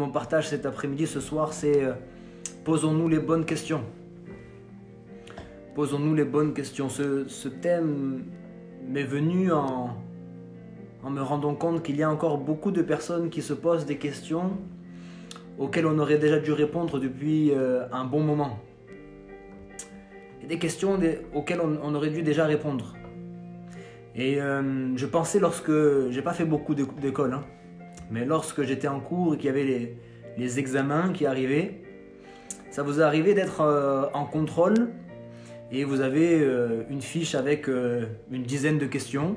mon partage cet après-midi, ce soir, c'est posons-nous les bonnes questions. Posons-nous les bonnes questions. Ce thème m'est venu en me rendant compte qu'il y a encore beaucoup de personnes qui se posent des questions auxquelles on aurait déjà dû répondre depuis un bon moment. Et des questions auxquelles on aurait dû déjà répondre. Et je pensais lorsque, j'ai pas fait beaucoup d'école, hein, mais lorsque j'étais en cours et qu'il y avait les examens qui arrivaient, ça vous est arrivé d'être en contrôle et vous avez une fiche avec une dizaine de questions.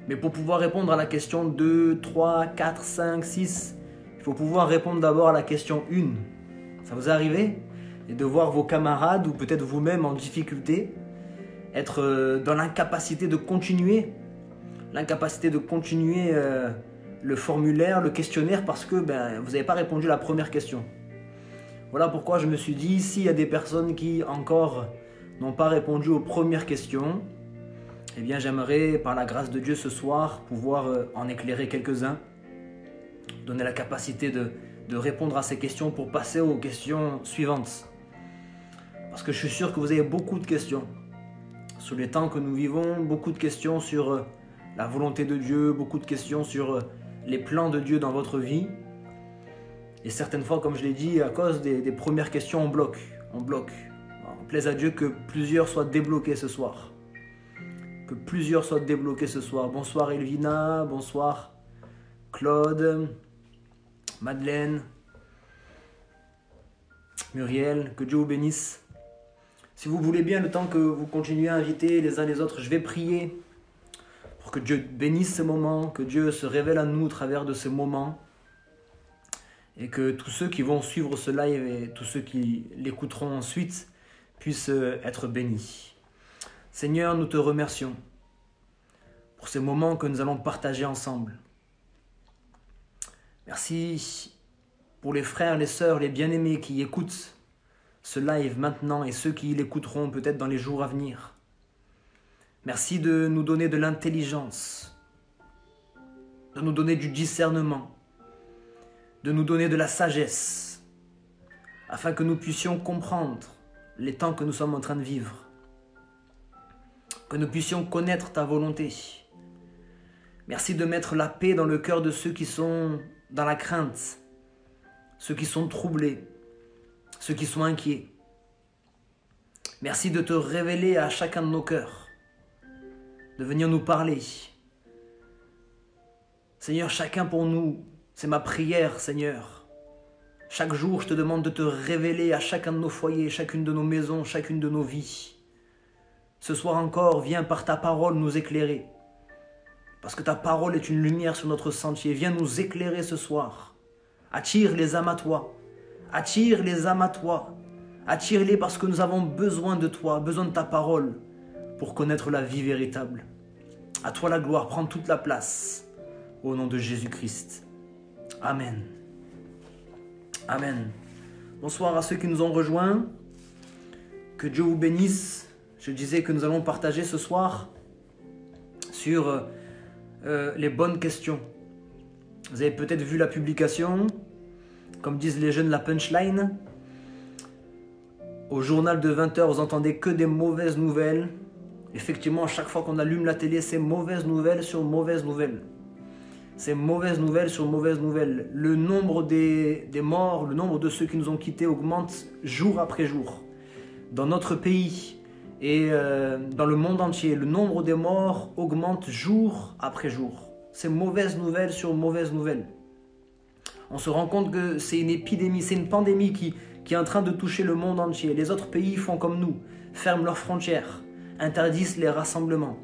Mais pour pouvoir répondre à la question 2, 3, 4, 5, 6, il faut pouvoir répondre d'abord à la question 1. Ça vous est arrivé? Et de voir vos camarades ou peut-être vous-même en difficulté, être dans l'incapacité de continuer le formulaire, le questionnaire parce que vous n'avez pas répondu à la première question. Voilà pourquoi je me suis dit, s'il y a des personnes qui encore n'ont pas répondu aux premières questions, eh bien j'aimerais par la grâce de Dieu ce soir pouvoir en éclairer quelques-uns, donner la capacité de répondre à ces questions pour passer aux questions suivantes. Parce que je suis sûr que vous avez beaucoup de questions sur les temps que nous vivons, beaucoup de questions sur la volonté de Dieu, beaucoup de questions sur les plans de Dieu dans votre vie. Et certaines fois, comme je l'ai dit, à cause des premières questions, on bloque. On plaise à Dieu que plusieurs soient débloqués ce soir. Que plusieurs soient débloqués ce soir. Bonsoir Elvina, bonsoir Claude, Madeleine, Muriel, que Dieu vous bénisse. Si vous voulez bien, le temps que vous continuez à inviter les uns les autres, je vais prier pour que Dieu bénisse ce moment, que Dieu se révèle à nous au travers de ce moment et que tous ceux qui vont suivre ce live et tous ceux qui l'écouteront ensuite puissent être bénis. Seigneur, nous te remercions pour ces moments que nous allons partager ensemble. Merci pour les frères, les sœurs, les bien-aimés qui écoutent ce live maintenant et ceux qui l'écouteront peut-être dans les jours à venir. Merci de nous donner de l'intelligence, de nous donner du discernement, de nous donner de la sagesse, afin que nous puissions comprendre les temps que nous sommes en train de vivre, que nous puissions connaître ta volonté. Merci de mettre la paix dans le cœur de ceux qui sont dans la crainte, ceux qui sont troublés, ceux qui sont inquiets. Merci de te révéler à chacun de nos cœurs, de venir nous parler. Seigneur, chacun pour nous, c'est ma prière, Seigneur. Chaque jour, je te demande de te révéler à chacun de nos foyers, chacune de nos maisons, chacune de nos vies. Ce soir encore, viens par ta parole nous éclairer. Parce que ta parole est une lumière sur notre sentier. Viens nous éclairer ce soir. Attire les âmes à toi. Attire les âmes à toi. Attire-les parce que nous avons besoin de toi, besoin de ta parole pour connaître la vie véritable. À toi la gloire, prends toute la place. Au nom de Jésus-Christ. Amen. Amen. Bonsoir à ceux qui nous ont rejoints. Que Dieu vous bénisse. Je disais que nous allons partager ce soir sur les bonnes questions. Vous avez peut-être vu la publication, comme disent les jeunes, la punchline. Au journal de 20h, vous entendez que des mauvaises nouvelles. Effectivement, à chaque fois qu'on allume la télé, c'est mauvaises nouvelles sur mauvaises nouvelles. C'est mauvaises nouvelles sur mauvaises nouvelles. Le nombre des morts, le nombre de ceux qui nous ont quittés augmente jour après jour. Dans notre pays et dans le monde entier, le nombre des morts augmente jour après jour. C'est mauvaises nouvelles sur mauvaises nouvelles. On se rend compte que c'est une épidémie, c'est une pandémie qui est en train de toucher le monde entier. Les autres pays font comme nous, ferment leurs frontières, interdisent les rassemblements.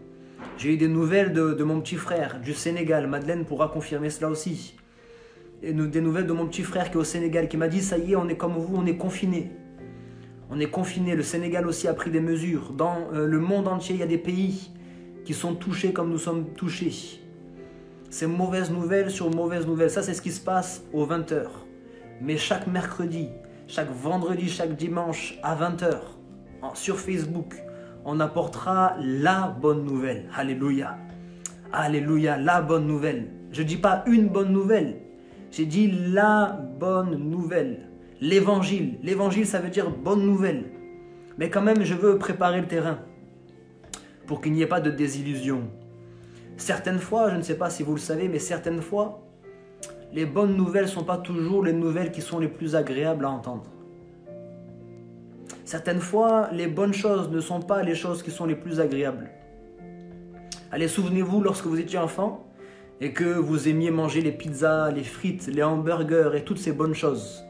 J'ai eu des nouvelles de mon petit frère du Sénégal. Madeleine pourra confirmer cela aussi. Et des nouvelles de mon petit frère qui est au Sénégal, qui m'a dit « Ça y est, on est comme vous, on est confinés. » On est confinés. Le Sénégal aussi a pris des mesures. Dans le monde entier, il y a des pays qui sont touchés comme nous sommes touchés. C'est mauvaise nouvelle sur mauvaise nouvelle. Ça, c'est ce qui se passe aux 20h. Mais chaque mercredi, chaque vendredi, chaque dimanche à 20h, sur Facebook, on apportera la bonne nouvelle. Alléluia. Alléluia, la bonne nouvelle. Je ne dis pas une bonne nouvelle. J'ai dit la bonne nouvelle. L'évangile. L'évangile, ça veut dire bonne nouvelle. Mais quand même, je veux préparer le terrain pour qu'il n'y ait pas de désillusion. Certaines fois, je ne sais pas si vous le savez, mais certaines fois, les bonnes nouvelles ne sont pas toujours les nouvelles qui sont les plus agréables à entendre. Certaines fois, les bonnes choses ne sont pas les choses qui sont les plus agréables. Allez, souvenez-vous lorsque vous étiez enfant et que vous aimiez manger les pizzas, les frites, les hamburgers et toutes ces bonnes choses.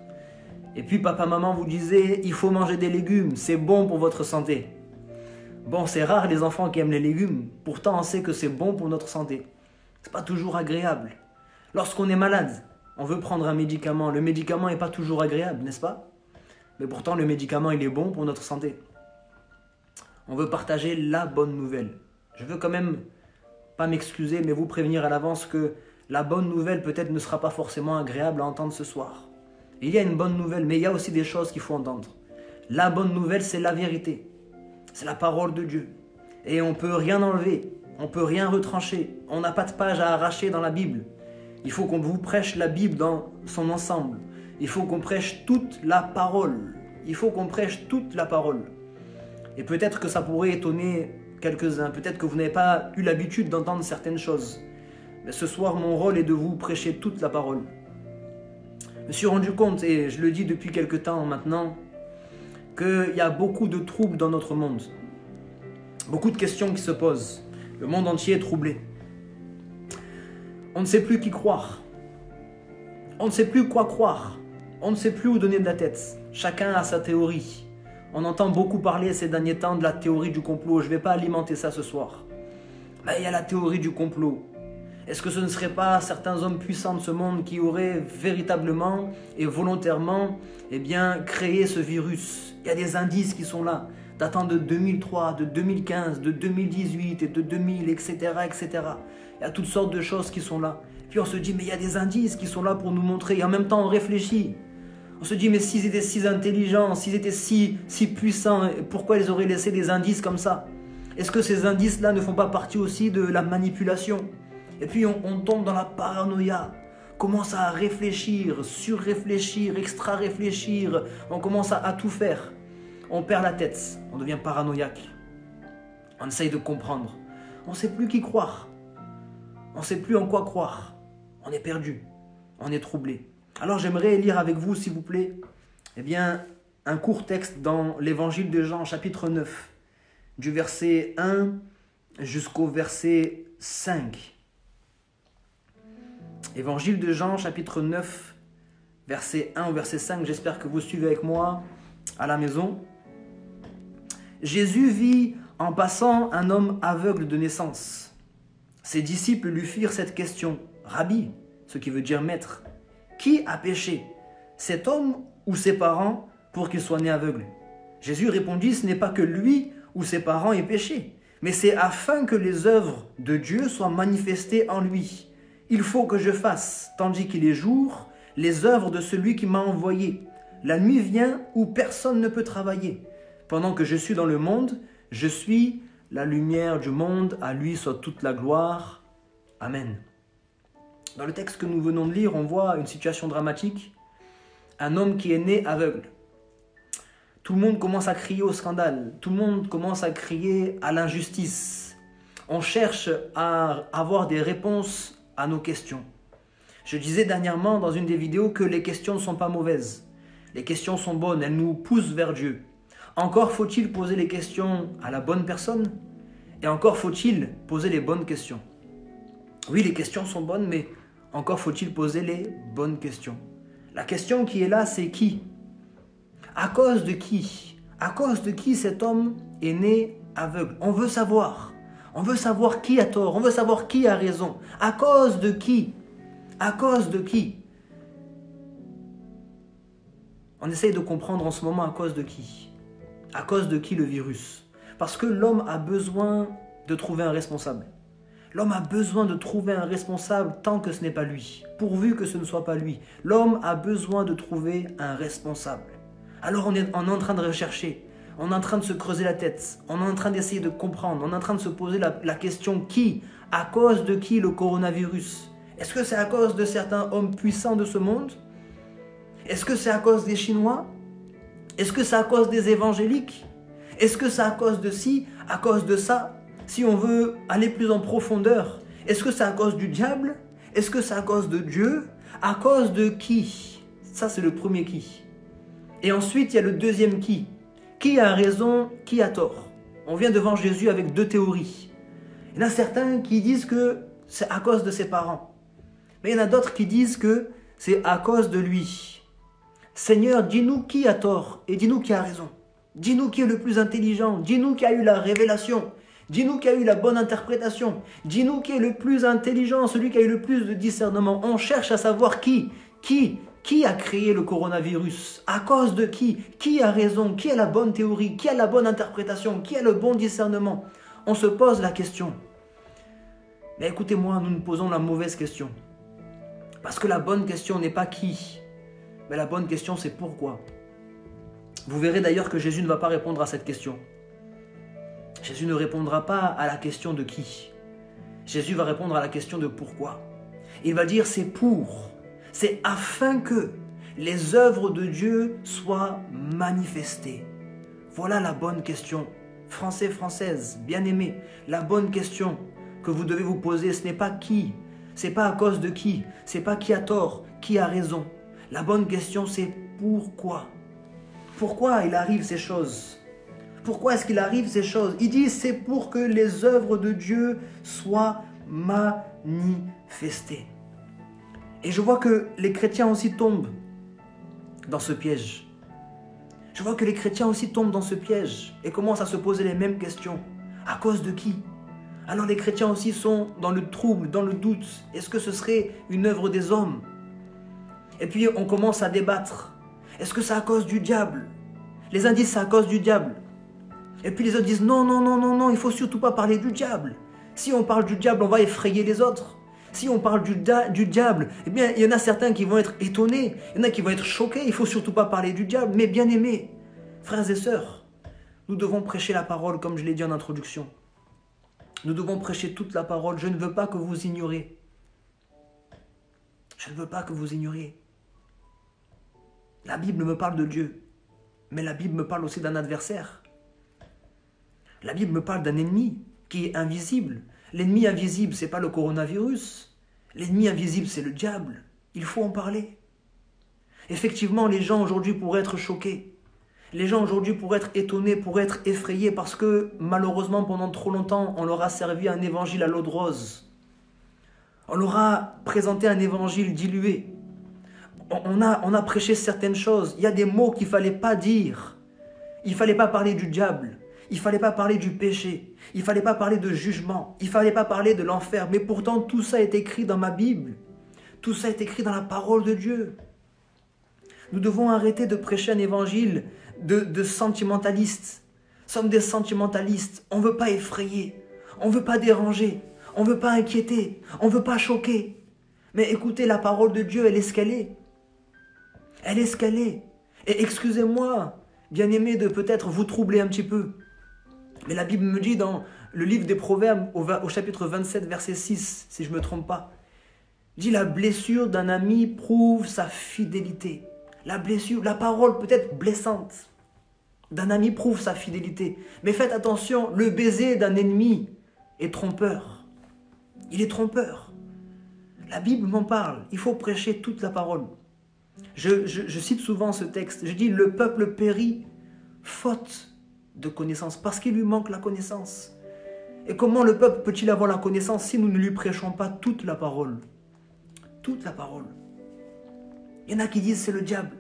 Et puis papa, maman vous disait, il faut manger des légumes, c'est bon pour votre santé. Bon, c'est rare les enfants qui aiment les légumes, pourtant on sait que c'est bon pour notre santé. C'est pas toujours agréable. Lorsqu'on est malade, on veut prendre un médicament, le médicament n'est pas toujours agréable, n'est-ce pas? Mais pourtant le médicament il est bon pour notre santé. On veut partager la bonne nouvelle. Je veux quand même pas m'excuser, mais vous prévenir à l'avance que la bonne nouvelle peut-être ne sera pas forcément agréable à entendre ce soir. Il y a une bonne nouvelle, mais il y a aussi des choses qu'il faut entendre. La bonne nouvelle, c'est la vérité. C'est la parole de Dieu. Et on ne peut rien enlever, on ne peut rien retrancher. On n'a pas de page à arracher dans la Bible. Il faut qu'on vous prêche la Bible dans son ensemble. Il faut qu'on prêche toute la parole. Il faut qu'on prêche toute la parole. Et peut-être que ça pourrait étonner quelques-uns. Peut-être que vous n'avez pas eu l'habitude d'entendre certaines choses. Mais ce soir, mon rôle est de vous prêcher toute la parole. Je me suis rendu compte, et je le dis depuis quelque temps maintenant, qu'il y a beaucoup de troubles dans notre monde. Beaucoup de questions qui se posent. Le monde entier est troublé. On ne sait plus qui croire. On ne sait plus quoi croire. On ne sait plus où donner de la tête. Chacun a sa théorie. On entend beaucoup parler ces derniers temps de la théorie du complot. Je ne vais pas alimenter ça ce soir. Mais il y a la théorie du complot. Est-ce que ce ne serait pas certains hommes puissants de ce monde qui auraient véritablement et volontairement créé ce virus? Il y a des indices qui sont là, datant de 2003, de 2015, de 2018 et de 2000, etc., etc. Il y a toutes sortes de choses qui sont là. Puis on se dit, mais il y a des indices qui sont là pour nous montrer. Et en même temps, on réfléchit. On se dit, mais s'ils étaient si intelligents, s'ils étaient si puissants, pourquoi ils auraient laissé des indices comme ça? Est-ce que ces indices-là ne font pas partie aussi de la manipulation? Et puis on tombe dans la paranoïa. On commence à réfléchir, surréfléchir, extra-réfléchir. On commence à tout faire. On perd la tête. On devient paranoïaque. On essaye de comprendre. On ne sait plus qui croire. On ne sait plus en quoi croire. On est perdu. On est troublé. Alors j'aimerais lire avec vous, s'il vous plaît, un court texte dans l'évangile de Jean, chapitre 9, du verset 1 jusqu'au verset 5. Évangile de Jean, chapitre 9, verset 1 au verset 5. J'espère que vous suivez avec moi à la maison. Jésus vit en passant un homme aveugle de naissance. Ses disciples lui firent cette question. Rabbi, ce qui veut dire maître, qui a péché, cet homme ou ses parents, pour qu'il soit né aveugle? Jésus répondit, ce n'est pas que lui ou ses parents aient péché, mais c'est afin que les œuvres de Dieu soient manifestées en lui. Il faut que je fasse, tandis qu'il est jour, les œuvres de celui qui m'a envoyé. La nuit vient où personne ne peut travailler. Pendant que je suis dans le monde, je suis la lumière du monde, à lui soit toute la gloire. Amen. Dans le texte que nous venons de lire, on voit une situation dramatique. Un homme qui est né aveugle. Tout le monde commence à crier au scandale. Tout le monde commence à crier à l'injustice. On cherche à avoir des réponses à nos questions. Je disais dernièrement dans une des vidéos que les questions ne sont pas mauvaises. Les questions sont bonnes, elles nous poussent vers Dieu. Encore faut-il poser les questions à la bonne personne et encore faut-il poser les bonnes questions. Oui, les questions sont bonnes, mais encore faut-il poser les bonnes questions. La question qui est là, c'est qui? À cause de qui? À cause de qui cet homme est né aveugle? On veut savoir. On veut savoir qui a tort. On veut savoir qui a raison. À cause de qui? À cause de qui? On essaye de comprendre en ce moment à cause de qui. À cause de qui le virus? Parce que l'homme a besoin de trouver un responsable. L'homme a besoin de trouver un responsable tant que ce n'est pas lui. Pourvu que ce ne soit pas lui. L'homme a besoin de trouver un responsable. Alors on est en train de rechercher. On est en train de se creuser la tête. On est en train d'essayer de comprendre. On est en train de se poser la question qui? À cause de qui le coronavirus? Est-ce que c'est à cause de certains hommes puissants de ce monde? Est-ce que c'est à cause des Chinois? Est-ce que c'est à cause des évangéliques? Est-ce que c'est à cause de ci, à cause de ça? Si on veut aller plus en profondeur, est-ce que c'est à cause du diable? Est-ce que c'est à cause de Dieu? À cause de qui? Ça, c'est le premier qui. Et ensuite, il y a le deuxième qui. Qui a raison, qui a tort? On vient devant Jésus avec deux théories. Il y en a certains qui disent que c'est à cause de ses parents. Mais il y en a d'autres qui disent que c'est à cause de lui. Seigneur, dis-nous qui a tort et dis-nous qui a raison. Dis-nous qui est le plus intelligent. Dis-nous qui a eu la révélation. Dis-nous qui a eu la bonne interprétation. Dis-nous qui est le plus intelligent, celui qui a eu le plus de discernement. On cherche à savoir qui a créé le coronavirus? À cause de qui? Qui a raison? Qui a la bonne théorie? Qui a la bonne interprétation? Qui a le bon discernement? On se pose la question. Mais écoutez-moi, nous nous posons la mauvaise question. Parce que la bonne question n'est pas qui, mais la bonne question c'est pourquoi. Vous verrez d'ailleurs que Jésus ne va pas répondre à cette question. Jésus ne répondra pas à la question de qui. Jésus va répondre à la question de pourquoi. Il va dire c'est pour, c'est afin que les œuvres de Dieu soient manifestées. Voilà la bonne question. Français, Françaises, bien-aimés, la bonne question que vous devez vous poser, ce n'est pas qui, c'est pas à cause de qui, c'est pas qui a tort, qui a raison. La bonne question c'est pourquoi. Pourquoi il arrive ces choses? Pourquoi est-ce qu'il arrive ces choses? Il dit c'est pour que les œuvres de Dieu soient manifestées. Et je vois que les chrétiens aussi tombent dans ce piège. Je vois que les chrétiens aussi tombent dans ce piège et commencent à se poser les mêmes questions. À cause de qui? Alors les chrétiens aussi sont dans le trouble, dans le doute. Est-ce que ce serait une œuvre des hommes? Et puis on commence à débattre. Est-ce que c'est à cause du diable? Les uns disent c'est à cause du diable. Et puis les autres disent non, non, non, non, non, il ne faut surtout pas parler du diable. Si on parle du diable, on va effrayer les autres. Si on parle du diable, eh bien il y en a certains qui vont être étonnés. Il y en a qui vont être choqués. Il ne faut surtout pas parler du diable. Mais bien aimés, frères et sœurs, nous devons prêcher la parole comme je l'ai dit en introduction. Nous devons prêcher toute la parole. Je ne veux pas que vous ignoriez. Je ne veux pas que vous ignoriez. La Bible me parle de Dieu. Mais la Bible me parle aussi d'un adversaire. La Bible me parle d'un ennemi qui est invisible. L'ennemi invisible, ce n'est pas le coronavirus. L'ennemi invisible, c'est le diable. Il faut en parler. Effectivement, les gens aujourd'hui pourraient être choqués. Les gens aujourd'hui pourraient être étonnés, pourraient être effrayés parce que malheureusement, pendant trop longtemps, on leur a servi un évangile à l'eau de rose. On leur a présenté un évangile dilué. On a prêché certaines choses. Il y a des mots qu'il ne fallait pas dire. Il ne fallait pas parler du diable. Il ne fallait pas parler du péché. Il ne fallait pas parler de jugement. Il ne fallait pas parler de l'enfer. Mais pourtant, tout ça est écrit dans ma Bible. Tout ça est écrit dans la parole de Dieu. Nous devons arrêter de prêcher un évangile de sentimentalistes. Nous sommes des sentimentalistes. On ne veut pas effrayer. On ne veut pas déranger. On ne veut pas inquiéter. On ne veut pas choquer. Mais écoutez, la parole de Dieu, elle est ce qu'elle est. Elle est ce qu'elle est. Et excusez-moi, bien-aimés, de peut-être vous troubler un petit peu. Mais la Bible me dit dans le livre des Proverbes, au chapitre 27, verset 6, si je ne me trompe pas, dit la blessure d'un ami prouve sa fidélité. La blessure, la parole peut-être blessante d'un ami prouve sa fidélité. Mais faites attention, le baiser d'un ennemi est trompeur. Il est trompeur. La Bible m'en parle. Il faut prêcher toute la parole. Je cite souvent ce texte. Je dis, le peuple périt faute de connaissance, parce qu'il lui manque la connaissance. Et comment le peuple peut-il avoir la connaissance si nous ne lui prêchons pas toute la parole? Toute la parole. Il y en a qui disent c'est le diable.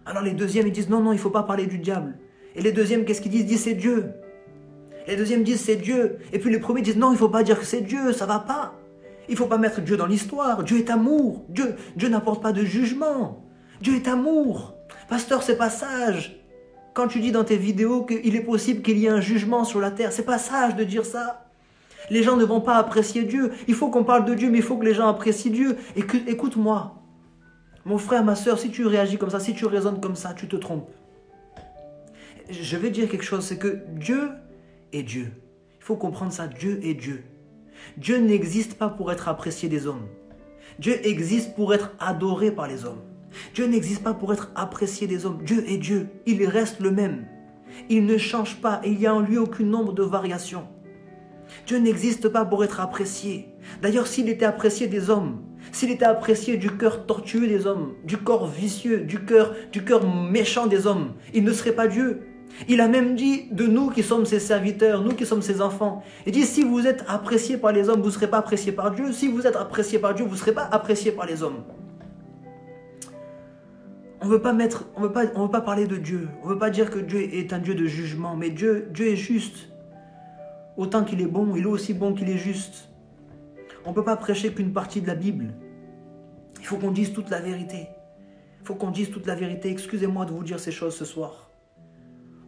Alors les deuxièmes ils disent non, non, il ne faut pas parler du diable. Et les deuxièmes, qu'est-ce qu'ils disent? Ils disent c'est Dieu. Les deuxièmes disent c'est Dieu. Et puis les premiers disent non, il ne faut pas dire que c'est Dieu, ça ne va pas. Il ne faut pas mettre Dieu dans l'histoire. Dieu est amour. Dieu n'apporte pas de jugement. Dieu est amour. Pasteur, c'est pas sage. Quand tu dis dans tes vidéos qu'il est possible qu'il y ait un jugement sur la terre, c'est pas sage de dire ça. Les gens ne vont pas apprécier Dieu. Il faut qu'on parle de Dieu, mais il faut que les gens apprécient Dieu. Écoute-moi. Mon frère, ma soeur, si tu réagis comme ça, si tu raisonnes comme ça, tu te trompes. Je vais dire quelque chose, c'est que Dieu est Dieu. Il faut comprendre ça, Dieu est Dieu. Dieu n'existe pas pour être apprécié des hommes. Dieu existe pour être adoré par les hommes. Dieu n'existe pas pour être apprécié des hommes. Dieu est Dieu, il reste le même. Il ne change pas et il n'y a en lui aucun nombre de variations. Dieu n'existe pas pour être apprécié. D'ailleurs, s'il était apprécié des hommes, s'il était apprécié du cœur tortueux des hommes, du corps vicieux, du cœur méchant des hommes, il ne serait pas Dieu. Il a même dit de nous qui sommes ses serviteurs, nous qui sommes ses enfants. Il dit, si vous êtes appréciés par les hommes, vous ne serez pas appréciés par Dieu. Si vous êtes appréciés par Dieu, vous ne serez pas appréciés par les hommes. On veut pas parler de Dieu. On ne veut pas dire que Dieu est un Dieu de jugement. Mais Dieu est juste. Autant qu'il est bon, il est aussi bon qu'il est juste. On ne peut pas prêcher qu'une partie de la Bible. Il faut qu'on dise toute la vérité. Il faut qu'on dise toute la vérité. Excusez-moi de vous dire ces choses ce soir.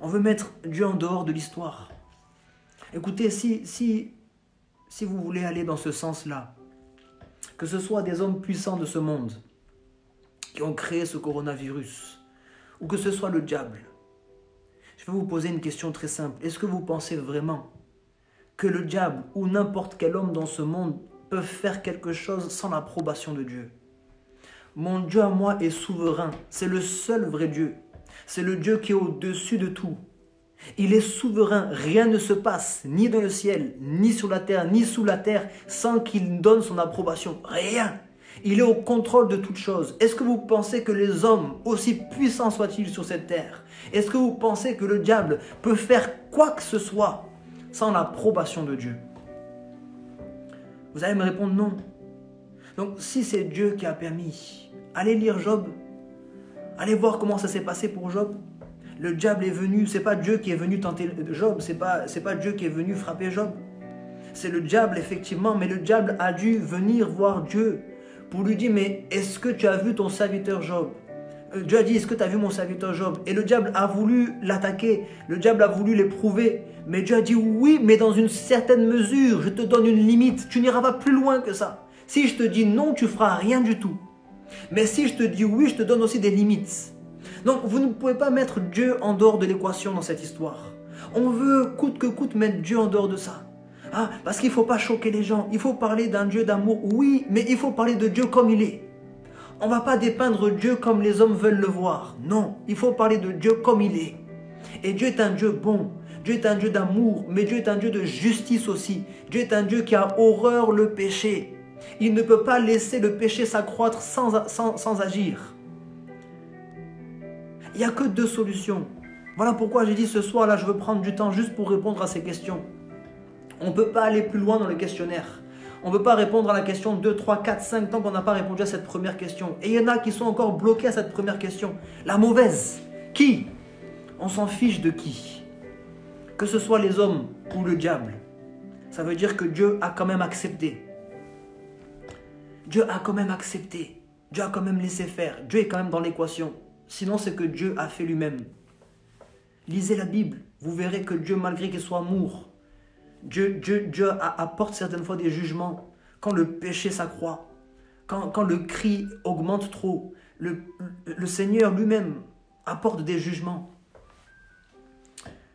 On veut mettre Dieu en dehors de l'histoire. Écoutez, si vous voulez aller dans ce sens-là, que ce soit des hommes puissants de ce monde qui ont créé ce coronavirus, ou que ce soit le diable, je vais vous poser une question très simple. Est-ce que vous pensez vraiment que le diable ou n'importe quel homme dans ce monde peuvent faire quelque chose sans l'approbation de Dieu? Mon Dieu à moi est souverain. C'est le seul vrai Dieu. C'est le Dieu qui est au-dessus de tout. Il est souverain. Rien ne se passe, ni dans le ciel, ni sur la terre, ni sous la terre, sans qu'il donne son approbation. Rien. Il est au contrôle de toutes choses. Est-ce que vous pensez que les hommes, aussi puissants soient-ils sur cette terre, est-ce que vous pensez que le diable peut faire quoi que ce soit sans l'approbation de Dieu? Vous allez me répondre non. Donc si c'est Dieu qui a permis, allez lire Job. Allez voir comment ça s'est passé pour Job. Le diable est venu, c'est pas Dieu qui est venu tenter Job, c'est pas Dieu qui est venu frapper Job. C'est le diable effectivement, mais le diable a dû venir voir Dieu pour lui dire, mais est-ce que tu as vu ton serviteur Job? Dieu a dit, est-ce que tu as vu mon serviteur Job? Et le diable a voulu l'attaquer, le diable a voulu l'éprouver. Mais Dieu a dit, oui, mais dans une certaine mesure, je te donne une limite, tu n'iras pas plus loin que ça. Si je te dis non, tu feras rien du tout. Mais si je te dis oui, je te donne aussi des limites. Donc vous ne pouvez pas mettre Dieu en dehors de l'équation dans cette histoire. On veut coûte que coûte mettre Dieu en dehors de ça. Ah, parce qu'il ne faut pas choquer les gens. Il faut parler d'un Dieu d'amour, oui, mais il faut parler de Dieu comme il est. On ne va pas dépeindre Dieu comme les hommes veulent le voir. Non, il faut parler de Dieu comme il est. Et Dieu est un Dieu bon. Dieu est un Dieu d'amour, mais Dieu est un Dieu de justice aussi. Dieu est un Dieu qui a horreur le péché. Il ne peut pas laisser le péché s'accroître sans agir. Il n'y a que deux solutions. Voilà pourquoi j'ai dit ce soir, là, je veux prendre du temps juste pour répondre à ces questions. On ne peut pas aller plus loin dans le questionnaire. On ne peut pas répondre à la question 2, 3, 4, 5 tant qu'on n'a pas répondu à cette première question. Et il y en a qui sont encore bloqués à cette première question. La mauvaise. Qui? On s'en fiche de qui. Que ce soit les hommes ou le diable. Ça veut dire que Dieu a quand même accepté. Dieu a quand même accepté. Dieu a quand même laissé faire. Dieu est quand même dans l'équation. Sinon, c'est que Dieu a fait lui-même. Lisez la Bible. Vous verrez que Dieu, malgré qu'il soit amour, Dieu apporte certaines fois des jugements quand le péché s'accroît, quand le cri augmente trop. Le Seigneur lui-même apporte des jugements.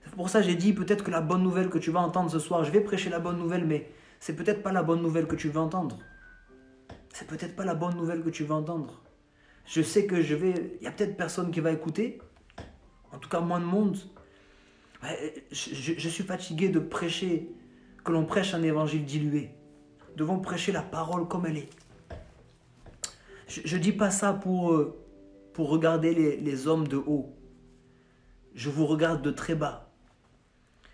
C'est pour ça que j'ai dit peut-être que la bonne nouvelle que tu vas entendre ce soir, je vais prêcher la bonne nouvelle, mais c'est peut-être pas la bonne nouvelle que tu vas entendre. C'est peut-être pas la bonne nouvelle que tu vas entendre. Je sais que il y a peut-être personne qui va écouter, en tout cas moins de monde. Je suis fatigué de prêcher, que l'on prêche un évangile dilué. Nous devons prêcher la parole comme elle est. Je ne dis pas ça pour regarder les hommes de haut. Je vous regarde de très bas.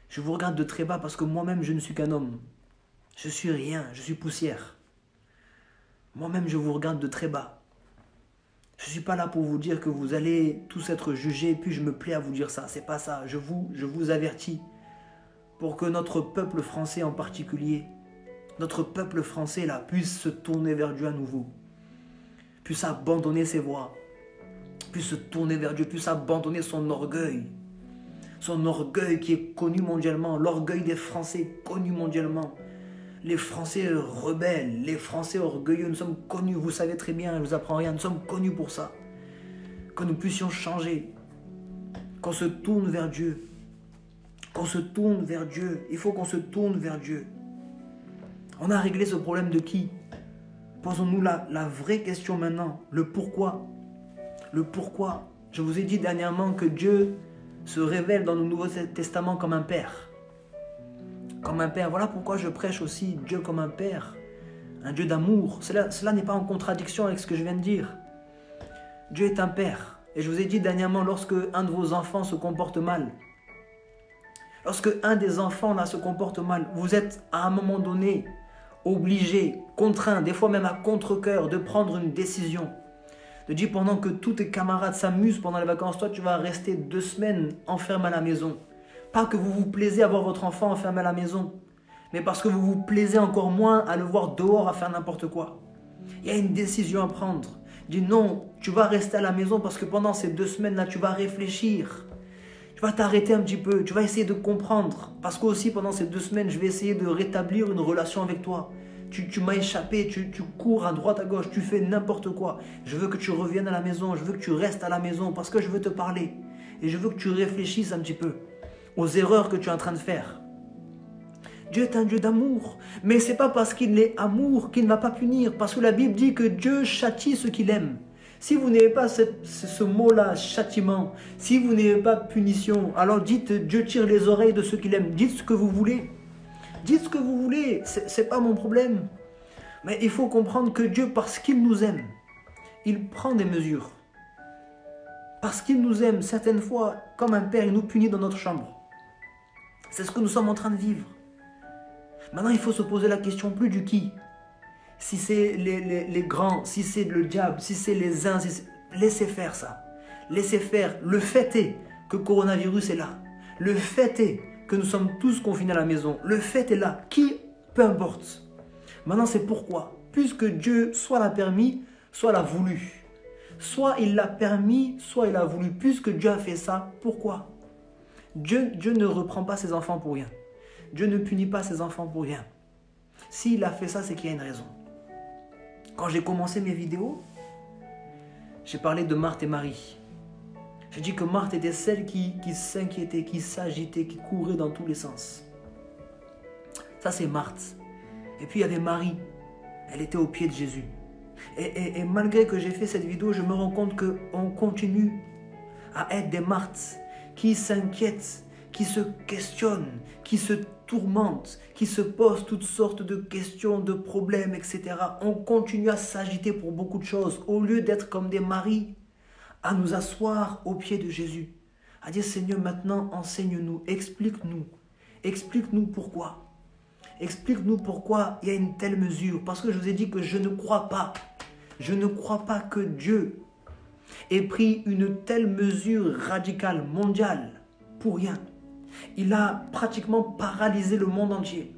Je vous regarde de très bas parce que moi-même je ne suis qu'un homme. Je suis rien, je suis poussière. Moi-même je vous regarde de très bas. Je ne suis pas là pour vous dire que vous allez tous être jugés et puis je me plais à vous dire ça. C'est pas ça. Je vous avertis pour que notre peuple français en particulier, notre peuple français là, puisse se tourner vers Dieu à nouveau. Puisse abandonner ses voies. Puisse se tourner vers Dieu. Puisse abandonner son orgueil. Son orgueil qui est connu mondialement. L'orgueil des Français connu mondialement. Les Français rebelles, les Français orgueilleux, nous sommes connus, vous savez très bien, je ne vous apprends rien, nous sommes connus pour ça. Que nous puissions changer, qu'on se tourne vers Dieu. Qu'on se tourne vers Dieu, il faut qu'on se tourne vers Dieu. On a réglé ce problème de qui? Posons-nous la vraie question maintenant, le pourquoi. Le pourquoi. Je vous ai dit dernièrement que Dieu se révèle dans le Nouveau Testament comme un père. Comme un père. Voilà pourquoi je prêche aussi Dieu comme un père. Un Dieu d'amour. Cela n'est pas en contradiction avec ce que je viens de dire. Dieu est un père. Et je vous ai dit dernièrement, lorsque un de vos enfants se comporte mal, lorsque un des enfants là se comporte mal, vous êtes à un moment donné obligé, contraint, des fois même à contre-cœur, de prendre une décision. De dire pendant que tous tes camarades s'amusent pendant les vacances, toi tu vas rester 2 semaines enfermé à la maison. Pas que vous vous plaisez à voir votre enfant enfermé à la maison, mais parce que vous vous plaisez encore moins à le voir dehors à faire n'importe quoi. Il y a une décision à prendre. Dis non, tu vas rester à la maison parce que pendant ces 2 semaines-là, tu vas réfléchir. Tu vas t'arrêter un petit peu, tu vas essayer de comprendre. Parce qu'aussi pendant ces 2 semaines, je vais essayer de rétablir une relation avec toi. Tu m'as échappé, tu cours à droite, à gauche, tu fais n'importe quoi. Je veux que tu reviennes à la maison, je veux que tu restes à la maison parce que je veux te parler. Et je veux que tu réfléchisses un petit peu aux erreurs que tu es en train de faire. Dieu est un Dieu d'amour. Mais ce n'est pas parce qu'il est amour qu'il ne va pas punir. Parce que la Bible dit que Dieu châtie ceux qu'il aime. Si vous n'avez pas ce mot-là, châtiment, si vous n'avez pas punition, alors dites Dieu tire les oreilles de ceux qu'il aime. Dites ce que vous voulez. Dites ce que vous voulez, ce n'est pas mon problème. Mais il faut comprendre que Dieu, parce qu'il nous aime, il prend des mesures. Parce qu'il nous aime, certaines fois, comme un père, il nous punit dans notre chambre. C'est ce que nous sommes en train de vivre. Maintenant, il faut se poser la question plus du qui. Si c'est les grands, si c'est le diable, si c'est les uns, laissez faire ça. Laissez faire. Le fait est que le coronavirus est là. Le fait est que nous sommes tous confinés à la maison. Le fait est là. Qui? Peu importe. Maintenant, c'est pourquoi. Puisque Dieu soit l'a permis, soit l'a voulu. Soit il l'a permis, soit il a voulu. Puisque Dieu a fait ça, pourquoi? Dieu ne reprend pas ses enfants pour rien. Dieu ne punit pas ses enfants pour rien. S'il a fait ça, c'est qu'il y a une raison. Quand j'ai commencé mes vidéos, j'ai parlé de Marthe et Marie. J'ai dit que Marthe était celle qui s'inquiétait, qui s'agitait, qui courait dans tous les sens. Ça, c'est Marthe. Et puis, il y avait Marie. Elle était au pied de Jésus. Et malgré que j'ai fait cette vidéo, je me rends compte qu'on continue à être des Marthes qui s'inquiètent, qui se questionnent, qui se tourmentent, qui se posent toutes sortes de questions, de problèmes, etc. On continue à s'agiter pour beaucoup de choses, au lieu d'être comme des maris, à nous asseoir au pied de Jésus, à dire Seigneur, maintenant enseigne-nous, explique-nous pourquoi. Explique-nous pourquoi il y a une telle mesure. Parce que je vous ai dit que je ne crois pas que Dieu ait pris une telle mesure radicale, mondiale, pour rien. Il a pratiquement paralysé le monde entier.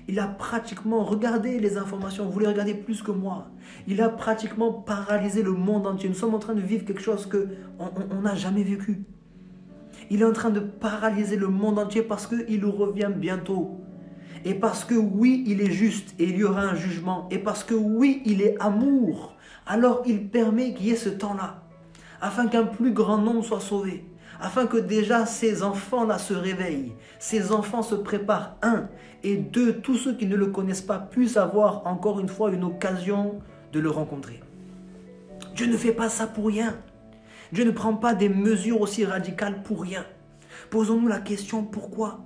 Il a pratiquement, regardez les informations, vous les regardez plus que moi. Il a pratiquement paralysé le monde entier. Nous sommes en train de vivre quelque chose qu'on n'a jamais vécu. Il est en train de paralyser le monde entier parce qu'il revient bientôt. Et parce que oui, il est juste et il y aura un jugement. Et parce que oui, il est amour. Alors il permet qu'il y ait ce temps-là. Afin qu'un plus grand nombre soit sauvé. Afin que déjà ces enfants-là se réveillent. Ces enfants se préparent. 1. Et 2, tous ceux qui ne le connaissent pas puissent avoir encore une fois une occasion de le rencontrer. Dieu ne fait pas ça pour rien. Dieu ne prend pas des mesures aussi radicales pour rien. Posons-nous la question pourquoi.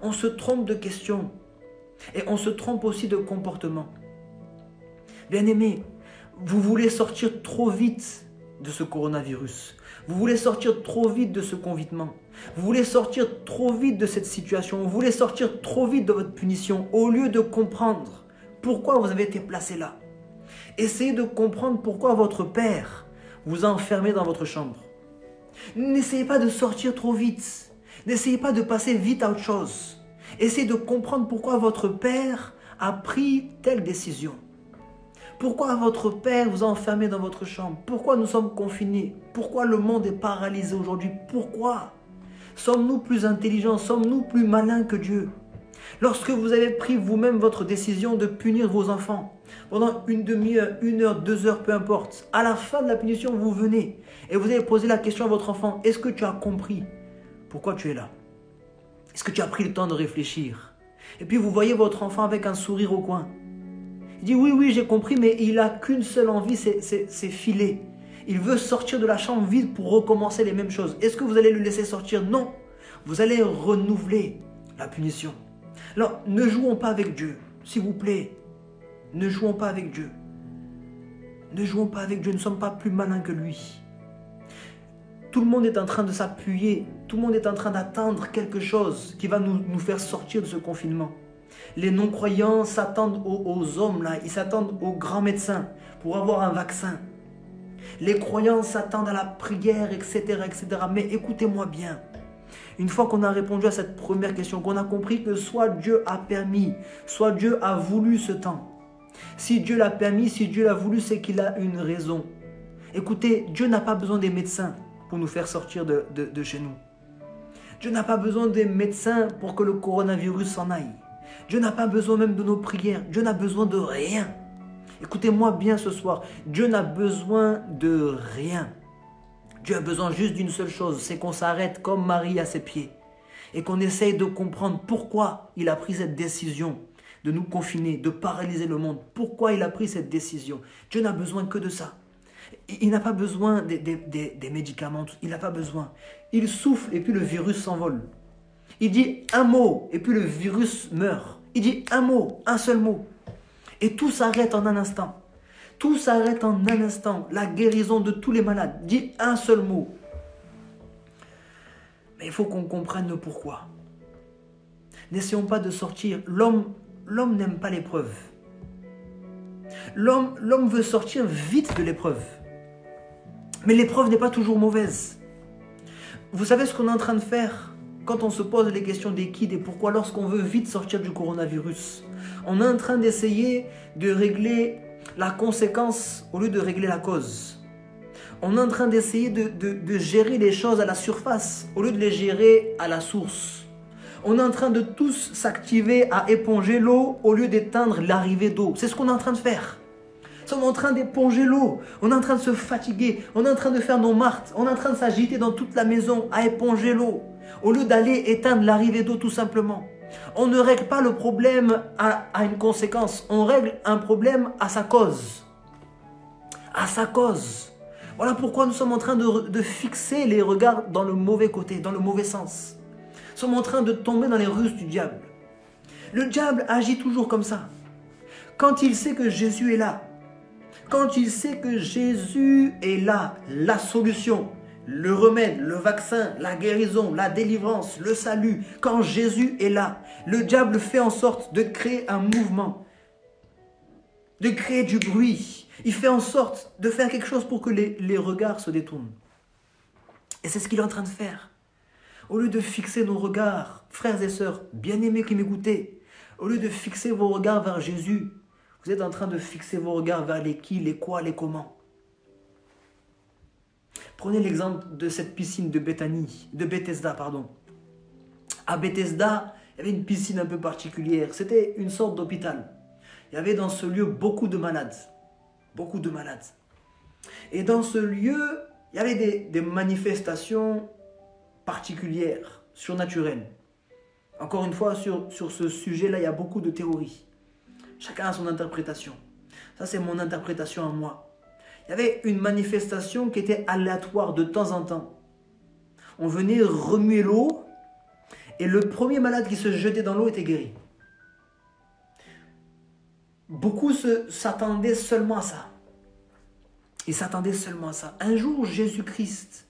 On se trompe de questions. Et on se trompe aussi de comportement. Bien-aimés, vous voulez sortir trop vite de ce coronavirus. Vous voulez sortir trop vite de ce confinement. Vous voulez sortir trop vite de cette situation. Vous voulez sortir trop vite de votre punition au lieu de comprendre pourquoi vous avez été placé là. Essayez de comprendre pourquoi votre père vous a enfermé dans votre chambre. N'essayez pas de sortir trop vite. N'essayez pas de passer vite à autre chose. Essayez de comprendre pourquoi votre père a pris telle décision. Pourquoi votre père vous a enfermé dans votre chambre? Pourquoi nous sommes confinés? Pourquoi le monde est paralysé aujourd'hui? Pourquoi? Sommes-nous plus intelligents? Sommes-nous plus malins que Dieu? Lorsque vous avez pris vous-même votre décision de punir vos enfants, pendant une demi-heure, 1 heure, 2 heures, peu importe, à la fin de la punition, vous venez et vous avez posé la question à votre enfant, est-ce que tu as compris pourquoi tu es là? Est-ce que tu as pris le temps de réfléchir? Et puis vous voyez votre enfant avec un sourire au coin. Il dit oui, oui, j'ai compris, mais il n'a qu'une seule envie, c'est filer. Il veut sortir de la chambre vide pour recommencer les mêmes choses. Est-ce que vous allez le laisser sortir? Non. Vous allez renouveler la punition. Alors, ne jouons pas avec Dieu, s'il vous plaît. Ne jouons pas avec Dieu. Ne jouons pas avec Dieu, nous ne sommes pas plus malins que lui. Tout le monde est en train de s'appuyer, tout le monde est en train d'attendre quelque chose qui va nous faire sortir de ce confinement. Les non-croyants s'attendent aux hommes, là, ils s'attendent aux grands médecins pour avoir un vaccin. Les croyants s'attendent à la prière, etc., etc. Mais écoutez-moi bien. Une fois qu'on a répondu à cette première question, qu'on a compris que soit Dieu a permis, soit Dieu a voulu ce temps. Si Dieu l'a permis, si Dieu l'a voulu, c'est qu'il a une raison. Écoutez, Dieu n'a pas besoin des médecins pour nous faire sortir de chez nous. Dieu n'a pas besoin des médecins pour que le coronavirus s'en aille. Dieu n'a pas besoin même de nos prières. Dieu n'a besoin de rien. Écoutez-moi bien ce soir. Dieu n'a besoin de rien. Dieu a besoin juste d'une seule chose, c'est qu'on s'arrête comme Marie à ses pieds et qu'on essaye de comprendre pourquoi il a pris cette décision de nous confiner, de paralyser le monde. Pourquoi il a pris cette décision? Dieu n'a besoin que de ça. Il n'a pas besoin des médicaments, il n'a pas besoin. Il souffle et puis le virus s'envole. Il dit un mot et puis le virus meurt. Il dit un mot, un seul mot. Et tout s'arrête en un instant. Tout s'arrête en un instant. La guérison de tous les malades. Dit un seul mot. Mais il faut qu'on comprenne le pourquoi. N'essayons pas de sortir. L'homme n'aime pas l'épreuve. L'homme veut sortir vite de l'épreuve. Mais l'épreuve n'est pas toujours mauvaise. Vous savez ce qu'on est en train de faire quand on se pose les questions des qui, des pourquoi, lorsqu'on veut vite sortir du coronavirus? On est en train d'essayer de régler la conséquence au lieu de régler la cause. On est en train d'essayer de gérer les choses à la surface au lieu de les gérer à la source. On est en train de tous s'activer à éponger l'eau au lieu d'éteindre l'arrivée d'eau. C'est ce qu'on est en train de faire. Nous sommes en train d'éponger l'eau. On est en train de se fatiguer. On est en train de faire nos martes. On est en train de s'agiter dans toute la maison à éponger l'eau au lieu d'aller éteindre l'arrivée d'eau tout simplement. On ne règle pas le problème à une conséquence. On règle un problème à sa cause. À sa cause. Voilà pourquoi nous sommes en train de fixer les regards dans le mauvais côté, dans le mauvais sens. Nous sommes en train de tomber dans les ruses du diable. Le diable agit toujours comme ça. Quand il sait que Jésus est là, quand il sait que Jésus est là, la solution, le remède, le vaccin, la guérison, la délivrance, le salut, quand Jésus est là, le diable fait en sorte de créer un mouvement, de créer du bruit. Il fait en sorte de faire quelque chose pour que les regards se détournent. Et c'est ce qu'il est en train de faire. Au lieu de fixer nos regards, frères et sœurs, bien-aimés qui m'écoutez, au lieu de fixer vos regards vers Jésus, vous êtes en train de fixer vos regards vers les qui, les quoi, les comment. Prenez l'exemple de cette piscine de Bethesda. À Bethesda, il y avait une piscine un peu particulière. C'était une sorte d'hôpital. Il y avait dans ce lieu beaucoup de malades. Beaucoup de malades. Et dans ce lieu, il y avait des manifestations particulières, surnaturelles. Encore une fois, sur ce sujet-là, il y a beaucoup de théories. Chacun a son interprétation. Ça, c'est mon interprétation à moi. Il y avait une manifestation qui était aléatoire de temps en temps. On venait remuer l'eau et le premier malade qui se jetait dans l'eau était guéri. Beaucoup s'attendaient seulement à ça. Ils s'attendaient seulement à ça. Un jour, Jésus-Christ,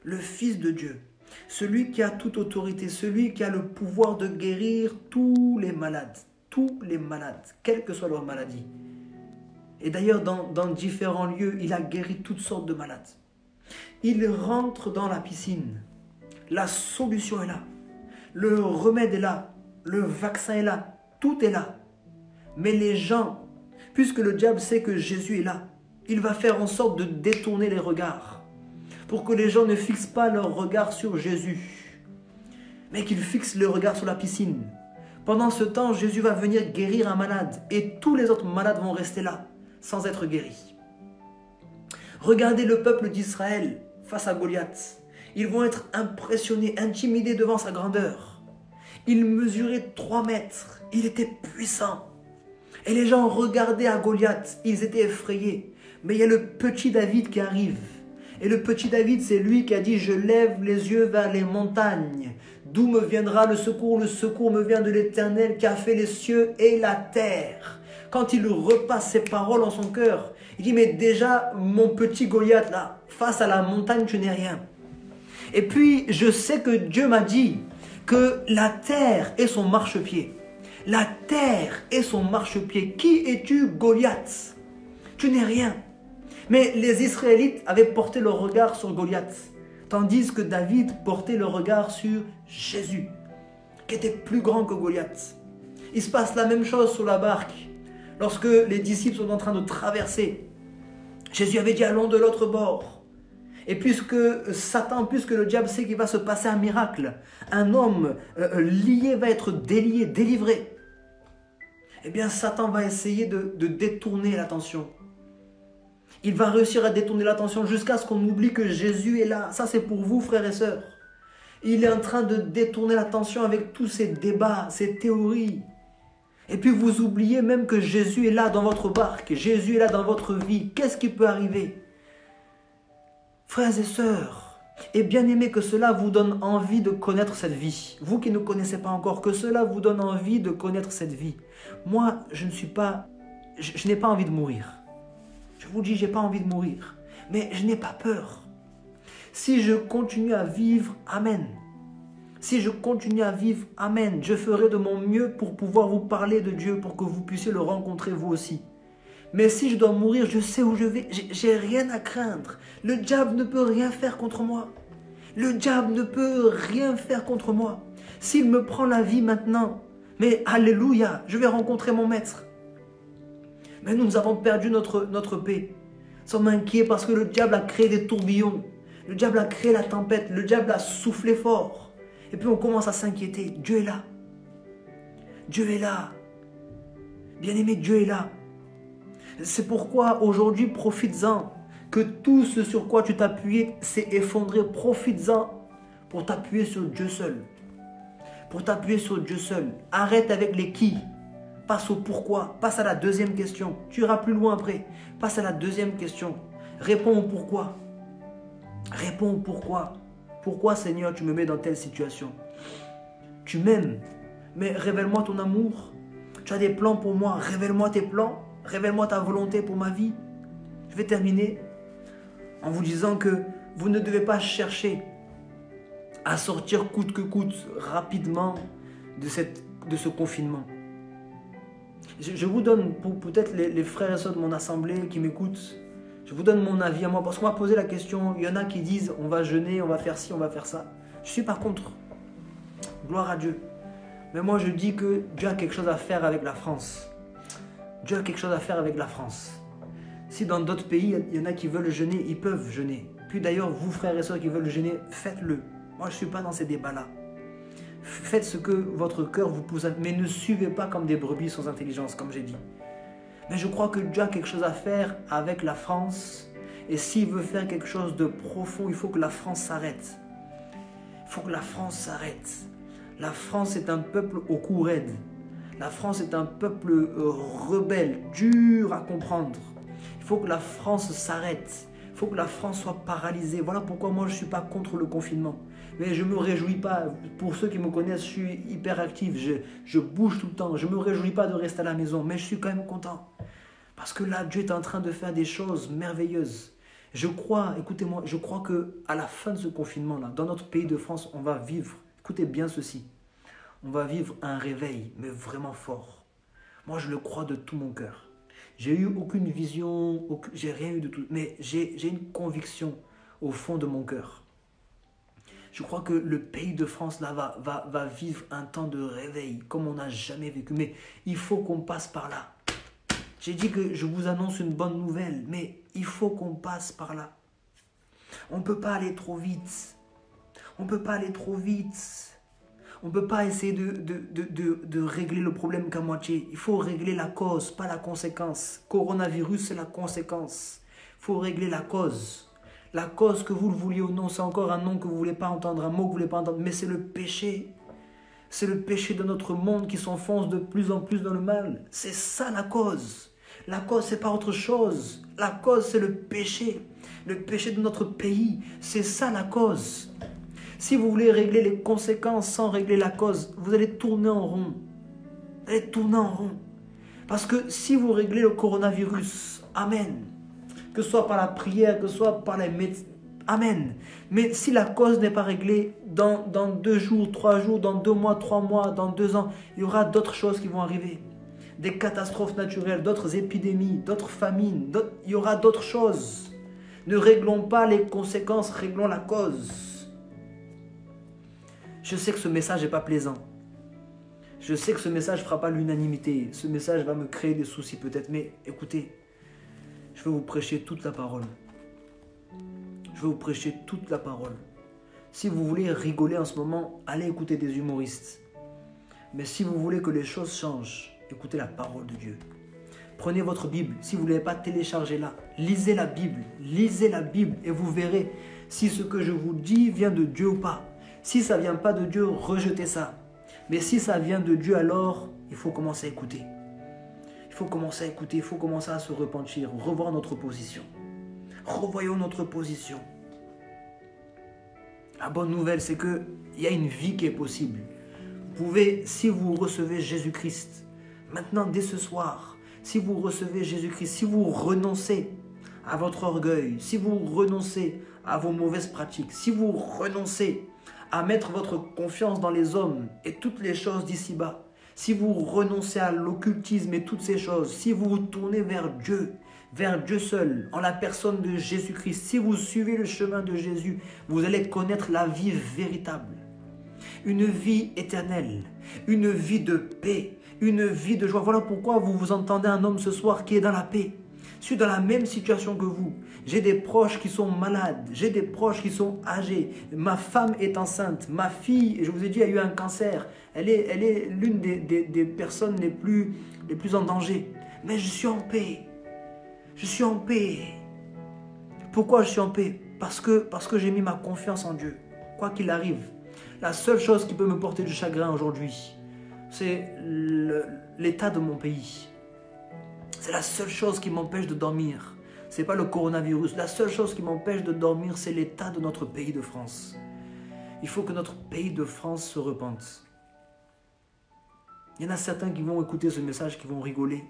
le Fils de Dieu, celui qui a toute autorité, celui qui a le pouvoir de guérir tous les malades, quelle que soit leur maladie. Et d'ailleurs, dans différents lieux, il a guéri toutes sortes de malades. Il rentre dans la piscine. La solution est là. Le remède est là. Le vaccin est là. Tout est là. Mais les gens, puisque le diable sait que Jésus est là, il va faire en sorte de détourner les regards pour que les gens ne fixent pas leur regard sur Jésus, mais qu'ils fixent le regard sur la piscine. Pendant ce temps, Jésus va venir guérir un malade et tous les autres malades vont rester là, sans être guéris. Regardez le peuple d'Israël face à Goliath. Ils vont être impressionnés, intimidés devant sa grandeur. Il mesurait 3 mètres. Il était puissant. Et les gens regardaient à Goliath, ils étaient effrayés. Mais il y a le petit David qui arrive. Et le petit David, c'est lui qui a dit « Je lève les yeux vers les montagnes. D'où me viendra le secours? Le secours me vient de l'Éternel qui a fait les cieux et la terre. » Quand il repasse ces paroles en son cœur, il dit « Mais déjà, mon petit Goliath, là, face à la montagne, tu n'es rien. » Et puis, je sais que Dieu m'a dit que la terre est son marchepied. La terre est son marchepied. Qui es-tu, Goliath? Tu n'es rien. Mais les Israélites avaient porté leur regard sur Goliath, tandis que David portait le regard sur Jésus, qui était plus grand que Goliath. Il se passe la même chose sur la barque. Lorsque les disciples sont en train de traverser, Jésus avait dit allons de l'autre bord. Et puisque le diable sait qu'il va se passer un miracle, un homme lié va être délié, délivré. Eh bien, Satan va essayer de détourner l'attention. Il va réussir à détourner l'attention jusqu'à ce qu'on oublie que Jésus est là. Ça, c'est pour vous, frères et sœurs. Il est en train de détourner l'attention avec tous ces débats, ces théories. Et puis, vous oubliez même que Jésus est là dans votre barque. Jésus est là dans votre vie. Qu'est-ce qui peut arriver? Frères et sœurs, et bien aimé, que cela vous donne envie de connaître cette vie. Vous qui ne connaissez pas encore, que cela vous donne envie de connaître cette vie. Moi, je n'ai pas envie de mourir. Je vous dis, je n'ai pas envie de mourir. Mais je n'ai pas peur. Si je continue à vivre, amen. Si je continue à vivre, amen. Je ferai de mon mieux pour pouvoir vous parler de Dieu, pour que vous puissiez le rencontrer vous aussi. Mais si je dois mourir, je sais où je vais. J'ai rien à craindre. Le diable ne peut rien faire contre moi. Le diable ne peut rien faire contre moi. S'il me prend la vie maintenant, mais alléluia, je vais rencontrer mon maître. Mais nous avons perdu notre paix. Nous sommes inquiets parce que le diable a créé des tourbillons. Le diable a créé la tempête. Le diable a soufflé fort. Et puis on commence à s'inquiéter. Dieu est là. Dieu est là. Bien-aimé, Dieu est là. C'est pourquoi aujourd'hui, profites-en. Que tout ce sur quoi tu t'appuyais s'est effondré. Profites-en pour t'appuyer sur Dieu seul. Pour t'appuyer sur Dieu seul. Arrête avec les qui. Passe au pourquoi. Passe à la deuxième question. Tu iras plus loin après. Passe à la deuxième question. Réponds au pourquoi. Réponds au pourquoi. Pourquoi, Seigneur, tu me mets dans telle situation? Tu m'aimes, mais révèle-moi ton amour. Tu as des plans pour moi. Révèle-moi tes plans. Révèle-moi ta volonté pour ma vie. Je vais terminer en vous disant que vous ne devez pas chercher à sortir coûte que coûte rapidement de ce confinement. Je vous donne, pour peut-être les frères et sœurs de mon assemblée qui m'écoutent, je vous donne mon avis à moi, parce qu'on m'a posé la question, il y en a qui disent on va jeûner, on va faire ci, on va faire ça. Je ne suis pas contre. Gloire à Dieu. Mais moi je dis que Dieu a quelque chose à faire avec la France. Dieu a quelque chose à faire avec la France. Si dans d'autres pays, il y en a qui veulent jeûner, ils peuvent jeûner. Puis d'ailleurs, vous frères et sœurs qui veulent jeûner, faites-le. Moi je ne suis pas dans ces débats-là. Faites ce que votre cœur vous pousse, mais ne suivez pas comme des brebis sans intelligence, comme j'ai dit. Mais je crois que Dieu a quelque chose à faire avec la France. Et s'il veut faire quelque chose de profond, il faut que la France s'arrête. Il faut que la France s'arrête. La France est un peuple au cou raide. La France est un peuple rebelle, dur à comprendre. Il faut que la France s'arrête. Il faut que la France soit paralysée. Voilà pourquoi moi je ne suis pas contre le confinement. Mais je ne me réjouis pas. Pour ceux qui me connaissent, je suis hyper actif. Je bouge tout le temps. Je ne me réjouis pas de rester à la maison. Mais je suis quand même content. Parce que là, Dieu est en train de faire des choses merveilleuses. Je crois, écoutez-moi, je crois qu'à la fin de ce confinement-là, dans notre pays de France, on va vivre, écoutez bien ceci, on va vivre un réveil, mais vraiment fort. Moi, je le crois de tout mon cœur. J'ai eu aucune vision, j'ai rien eu de tout, mais j'ai une conviction au fond de mon cœur. Je crois que le pays de France là va vivre un temps de réveil comme on n'a jamais vécu. Mais il faut qu'on passe par là. J'ai dit que je vous annonce une bonne nouvelle, mais il faut qu'on passe par là. On ne peut pas aller trop vite. On ne peut pas aller trop vite. On ne peut pas essayer de régler le problème qu'à moitié. Il faut régler la cause, pas la conséquence. Coronavirus, c'est la conséquence. Il faut régler la cause. La cause, que vous le vouliez ou non, c'est encore un nom que vous ne voulez pas entendre, un mot que vous ne voulez pas entendre, mais c'est le péché. C'est le péché de notre monde qui s'enfonce de plus en plus dans le mal. C'est ça la cause. La cause, c'est pas autre chose. La cause, c'est le péché. Le péché de notre pays. C'est ça la cause. Si vous voulez régler les conséquences sans régler la cause, vous allez tourner en rond. Vous allez tourner en rond. Parce que si vous réglez le coronavirus, amen, que ce soit par la prière, que ce soit par les médecins, amen. Mais si la cause n'est pas réglée, dans 2 jours, 3 jours, dans 2 mois, 3 mois, dans 2 ans, il y aura d'autres choses qui vont arriver. Des catastrophes naturelles, d'autres épidémies, d'autres famines, il y aura d'autres choses. Ne réglons pas les conséquences, réglons la cause. Je sais que ce message n'est pas plaisant. Je sais que ce message ne fera pas l'unanimité. Ce message va me créer des soucis peut-être. Mais écoutez, je vais vous prêcher toute la parole. Je vais vous prêcher toute la parole. Si vous voulez rigoler en ce moment, allez écouter des humoristes. Mais si vous voulez que les choses changent, écoutez la parole de Dieu. Prenez votre Bible. Si vous ne l'avez pas téléchargée là, lisez la Bible. Lisez la Bible et vous verrez si ce que je vous dis vient de Dieu ou pas. Si ça ne vient pas de Dieu, rejetez ça. Mais si ça vient de Dieu, alors il faut commencer à écouter. Il faut commencer à écouter, il faut commencer à se repentir, revoir notre position. Revoyons notre position. La bonne nouvelle, c'est qu'il y a une vie qui est possible. Vous pouvez, si vous recevez Jésus-Christ, maintenant dès ce soir, si vous recevez Jésus-Christ, si vous renoncez à votre orgueil, si vous renoncez à vos mauvaises pratiques, si vous renoncez à mettre votre confiance dans les hommes et toutes les choses d'ici-bas, si vous renoncez à l'occultisme et toutes ces choses, si vous vous tournez vers Dieu seul, en la personne de Jésus-Christ, si vous suivez le chemin de Jésus, vous allez connaître la vie véritable. Une vie éternelle, une vie de paix, une vie de joie. Voilà pourquoi vous entendez un homme ce soir qui est dans la paix. Je suis dans la même situation que vous. J'ai des proches qui sont malades. J'ai des proches qui sont âgés. Ma femme est enceinte. Ma fille, je vous ai dit, a eu un cancer. Elle est l'une des personnes les plus en danger. Mais je suis en paix. Je suis en paix. Pourquoi je suis en paix? Parce que j'ai mis ma confiance en Dieu. Quoi qu'il arrive. La seule chose qui peut me porter du chagrin aujourd'hui, c'est l'état de mon pays. C'est la seule chose qui m'empêche de dormir. Ce n'est pas le coronavirus. La seule chose qui m'empêche de dormir, c'est l'état de notre pays de France. Il faut que notre pays de France se repente. Il y en a certains qui vont écouter ce message, qui vont rigoler,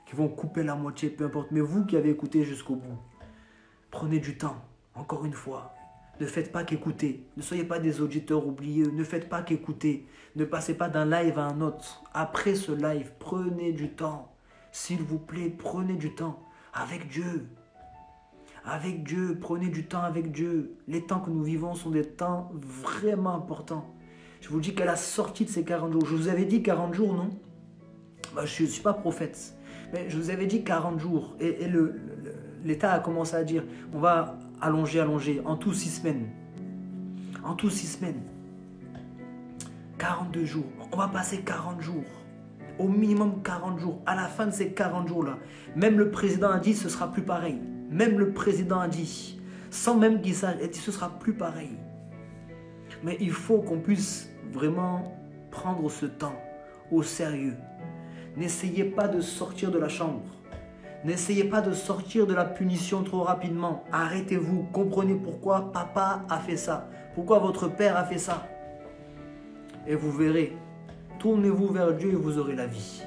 qui vont couper la moitié, peu importe. Mais vous qui avez écouté jusqu'au bout, prenez du temps, encore une fois. Ne faites pas qu'écouter. Ne soyez pas des auditeurs oubliés. Ne faites pas qu'écouter. Ne passez pas d'un live à un autre. Après ce live, prenez du temps. S'il vous plaît, prenez du temps avec Dieu. Avec Dieu, prenez du temps avec Dieu. Les temps que nous vivons sont des temps vraiment importants. Je vous dis qu'à la sortie de ces 40 jours, je vous avais dit 40 jours, non? Je ne suis pas prophète, mais je vous avais dit 40 jours. Et l'État a commencé à dire, on va allonger, en tout 6 semaines. En tout 6 semaines. 42 jours. On va passer 40 jours. Au minimum 40 jours. À la fin de ces 40 jours-là, même le président a dit ce sera plus pareil. Même le président a dit, sans même qu'il sache, il a dit ce sera plus pareil. Mais il faut qu'on puisse vraiment prendre ce temps au sérieux. N'essayez pas de sortir de la chambre. N'essayez pas de sortir de la punition trop rapidement. Arrêtez-vous. Comprenez pourquoi papa a fait ça. Pourquoi votre père a fait ça. Et vous verrez. Tournez-vous vers Dieu et vous aurez la vie.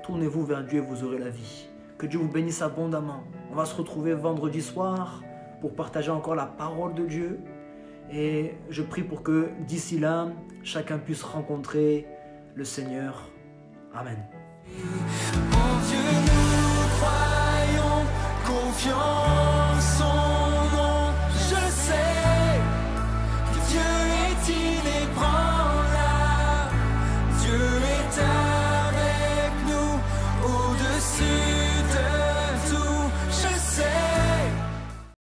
Tournez-vous vers Dieu et vous aurez la vie. Que Dieu vous bénisse abondamment. On va se retrouver vendredi soir pour partager encore la parole de Dieu. Et je prie pour que d'ici là, chacun puisse rencontrer le Seigneur. Amen. En Dieu nous croyons, confiants.